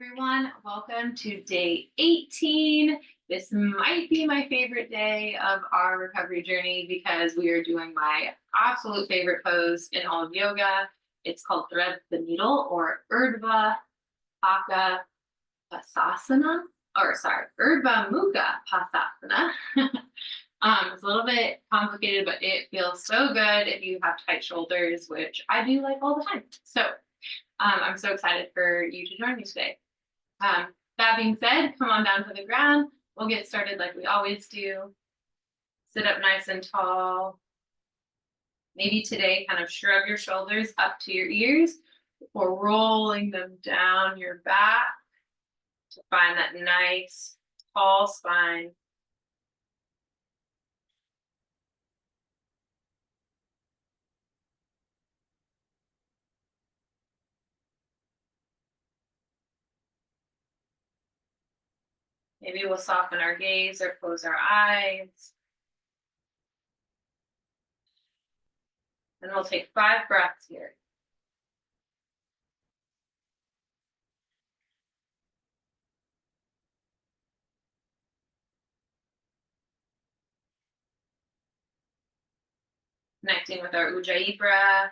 Everyone, welcome to day 18. This might be my favorite day of our recovery journey because we are doing my absolute favorite pose in all of yoga. It's called Thread the Needle or Urdhva Paka Pasasana, Urdhva Mukha Pasasana. It's a little bit complicated, but it feels so good if you have tight shoulders, which I do like all the time. So I'm so excited for you to join me today. That being said, come on down to the ground. We'll get started like we always do. Sit up nice and tall. Maybe today, kind of shrug your shoulders up to your ears before rolling them down your back to find that nice, tall spine. Maybe we'll soften our gaze or close our eyes. And we'll take 5 breaths here. Connecting with our Ujjayi breath.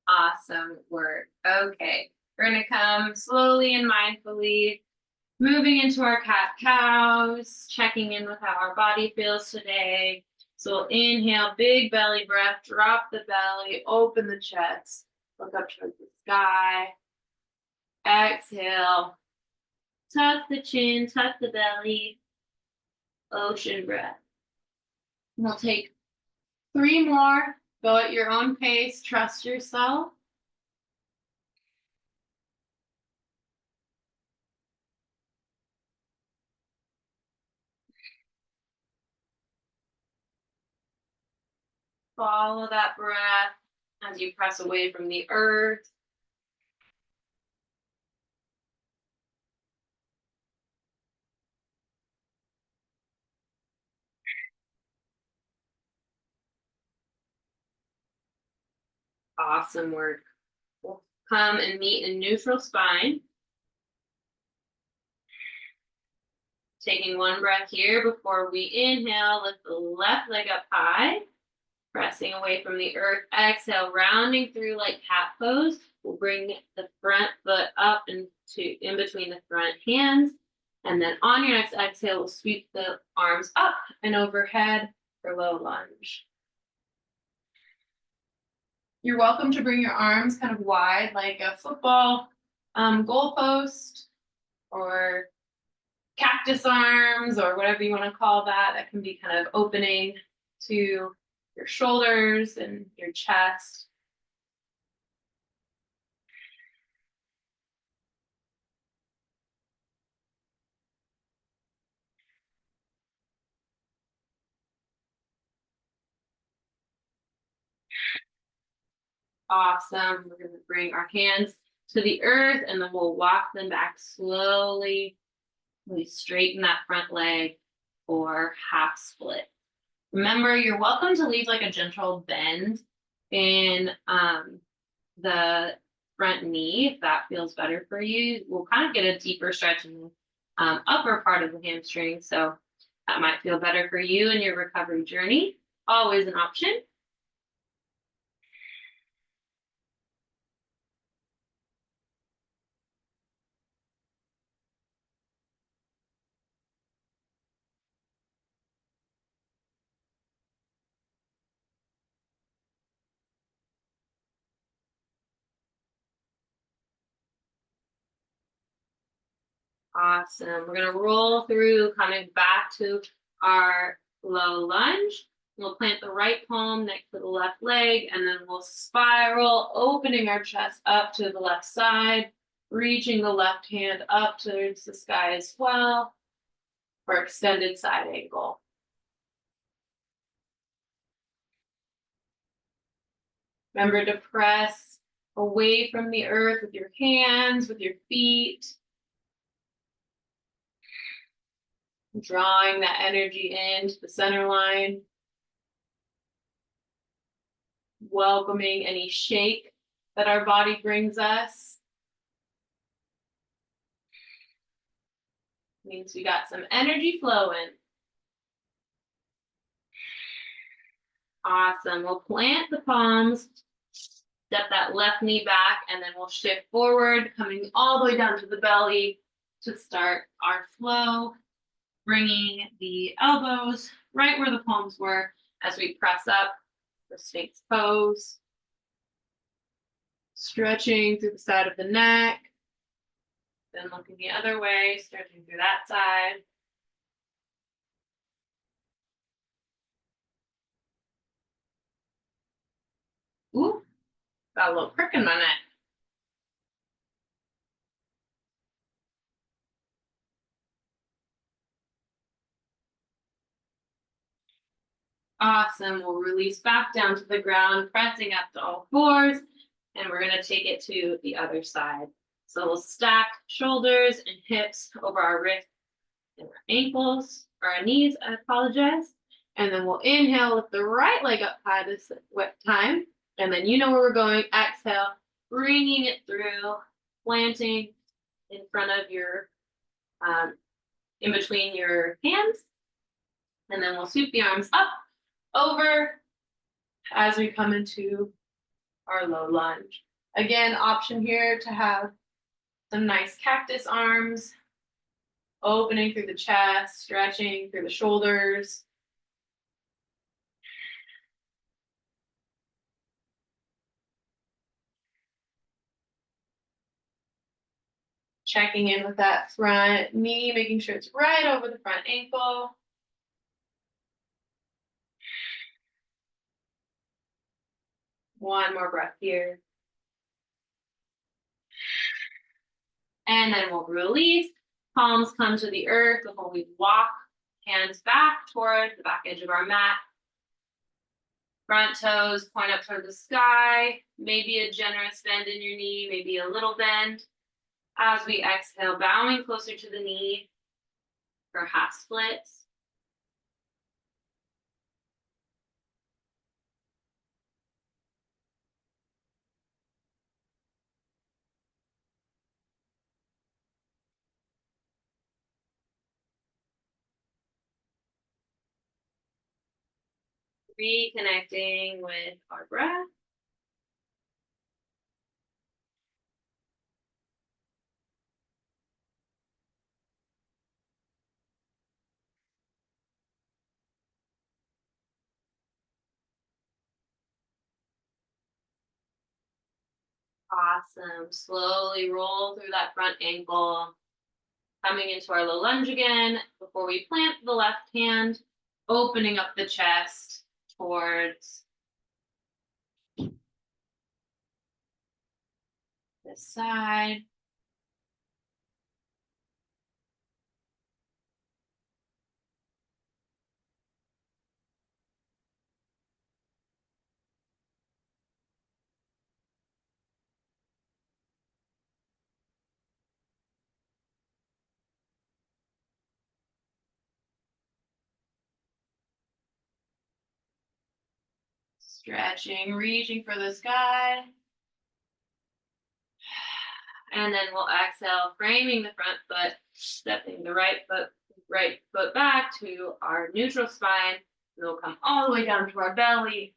Awesome work. Okay, we're gonna come slowly and mindfully moving into our cat-cows, checking in with how our body feels today. So we'll inhale, big belly breath, drop the belly, open the chest, look up towards the sky. Exhale, tuck the chin, tuck the belly, ocean breath. And we'll take 3 more. Go at your own pace, trust yourself. Follow that breath as you press away from the earth. Awesome work. We'll come and meet in neutral spine. Taking 1 breath here before we inhale, lift the left leg up high, pressing away from the earth. Exhale, rounding through like cat pose. We'll bring the front foot up in between the front hands. And then on your next exhale, we'll sweep the arms up and overhead for low lunge. You're welcome to bring your arms kind of wide like a football goalpost or cactus arms or whatever you want to call that. That can be kind of opening to your shoulders and your chest. Awesome. We're going to bring our hands to the earth and then we'll walk them back slowly. We straighten that front leg or half split. Remember, you're welcome to leave like a gentle bend in the front knee if that feels better for you. We'll kind of get a deeper stretch in the upper part of the hamstring. So that might feel better for you in your recovery journey. Always an option. Awesome. We're going to roll through, coming back to our low lunge. We'll plant the right palm next to the left leg, and then we'll spiral, opening our chest up to the left side Reaching the left hand up towards the sky as well for extended side angle. Remember to press away from the earth with your hands, with your feet. Drawing that energy into the center line. Welcoming any shake that our body brings us. Means we got some energy flowing. Awesome. We'll plant the palms, step that left knee back, and then we'll shift forward, coming all the way down to the belly to start our flow, bringing the elbows right where the palms were as we press up for Sphinx pose. Stretching through the side of the neck, then looking the other way, stretching through that side. Ooh, got a little prick in my neck. Awesome. We'll release back down to the ground, pressing up to all fours, and we're going to take it to the other side. So we'll stack shoulders and hips over our wrists and our ankles, or our knees, I apologize. And then we'll inhale, lift the right leg up high this time. And then you know where we're going. Exhale, bringing it through, planting in front of your, in between your hands. And then we'll sweep the arms up, over, as we come into our low lunge. Again, option here to have some nice cactus arms, opening through the chest, stretching through the shoulders. Checking in with that front knee, making sure it's right over the front ankle. One more breath here. And then we'll release. Palms come to the earth before we walk hands back toward the back edge of our mat. Front toes point up toward the sky. Maybe a generous bend in your knee, maybe a little bend. As we exhale, bowing closer to the knee for half splits. Reconnecting with our breath. Awesome. Slowly roll through that front ankle. Coming into our low lunge again before we plant the left hand, opening up the chest towards this side. Stretching, reaching for the sky. And then we'll exhale, framing the front foot, stepping the right foot back to our neutral spine. We'll come all the way down to our belly.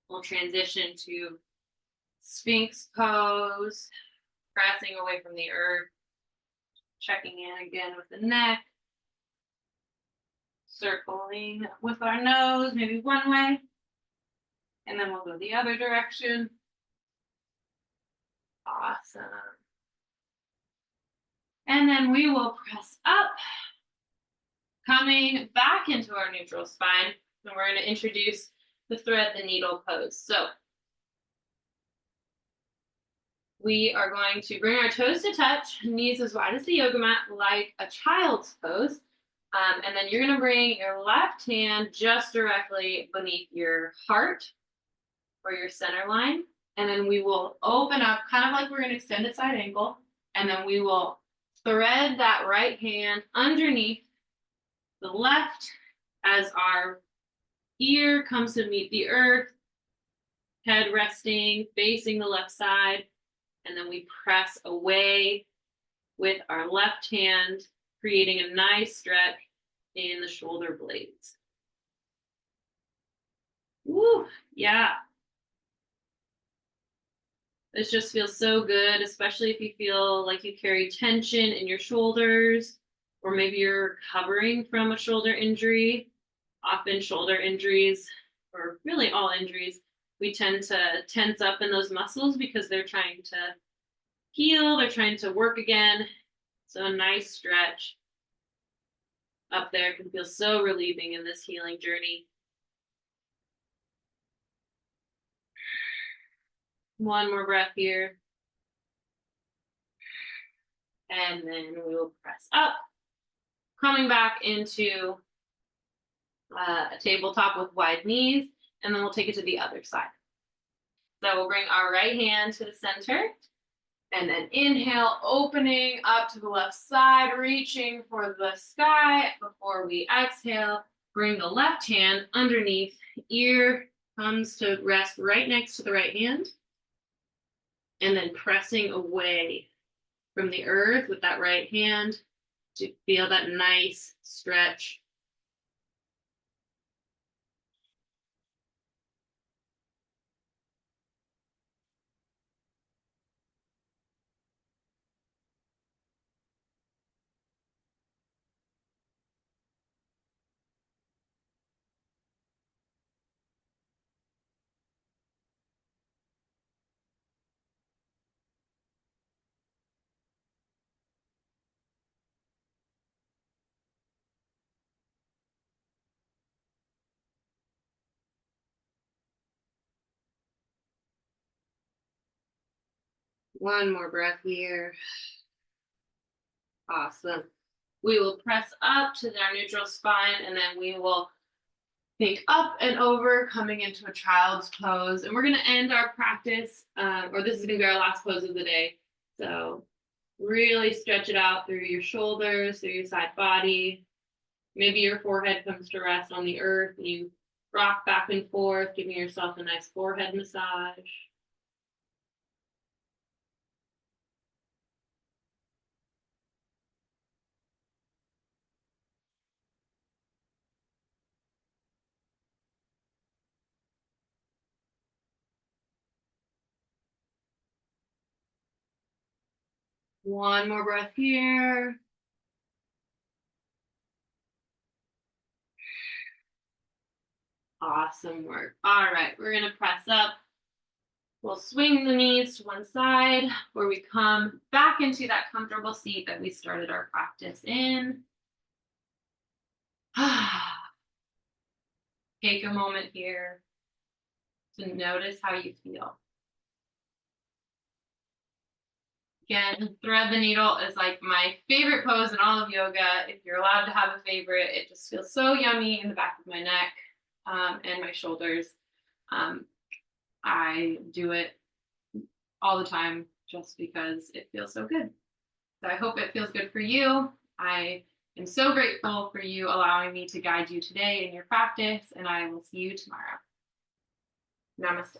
We'll transition to Sphinx pose, pressing away from the earth, checking in again with the neck, circling with our nose, maybe one way, and then we'll go the other direction. Awesome. And then we will press up, coming back into our neutral spine, and we're going to introduce the thread the needle pose. So We are going to bring our toes to touch, knees as wide as the yoga mat, like a child's pose. And then you're going to bring your left hand just directly beneath your heart or your center line. And then we will open up, kind of like we're going to extend at side angle. And then we will thread that right hand underneath the left as our ear comes to meet the earth, head resting, facing the left side. And then we press away with our left hand, creating a nice stretch in the shoulder blades. Woo, yeah. This just feels so good, especially if you feel like you carry tension in your shoulders, or maybe you're recovering from a shoulder injury. Often shoulder injuries, or really all injuries, we tend to tense up in those muscles because they're trying to heal, they're trying to work again. So a nice stretch up there can feel so relieving in this healing journey. One more breath here. And then we will press up, coming back into a tabletop with wide knees, and then we'll take it to the other side. So we'll bring our right hand to the center, and then inhale, opening up to the left side, reaching for the sky. Before we exhale, bring the left hand underneath, ear comes to rest right next to the right hand, and then pressing away from the earth with that right hand to feel that nice stretch. One more breath here. Awesome. We will press up to our neutral spine, and then we will think up and over, coming into a child's pose. And we're going to end our practice, or this is going to be our last pose of the day. So really stretch it out through your shoulders, through your side body. Maybe your forehead comes to rest on the earth, and you rock back and forth, giving yourself a nice forehead massage. One more breath here. Awesome work. All right, we're going to press up. We'll swing the knees to one side where we come back into that comfortable seat that we started our practice in. Take a moment here to notice how you feel. Again, thread the needle is like my favorite pose in all of yoga. If you're allowed to have a favorite, it just feels so yummy in the back of my neck and my shoulders. I do it all the time just because it feels so good. So I hope it feels good for you. I am so grateful for you allowing me to guide you today in your practice, and I will see you tomorrow. Namaste.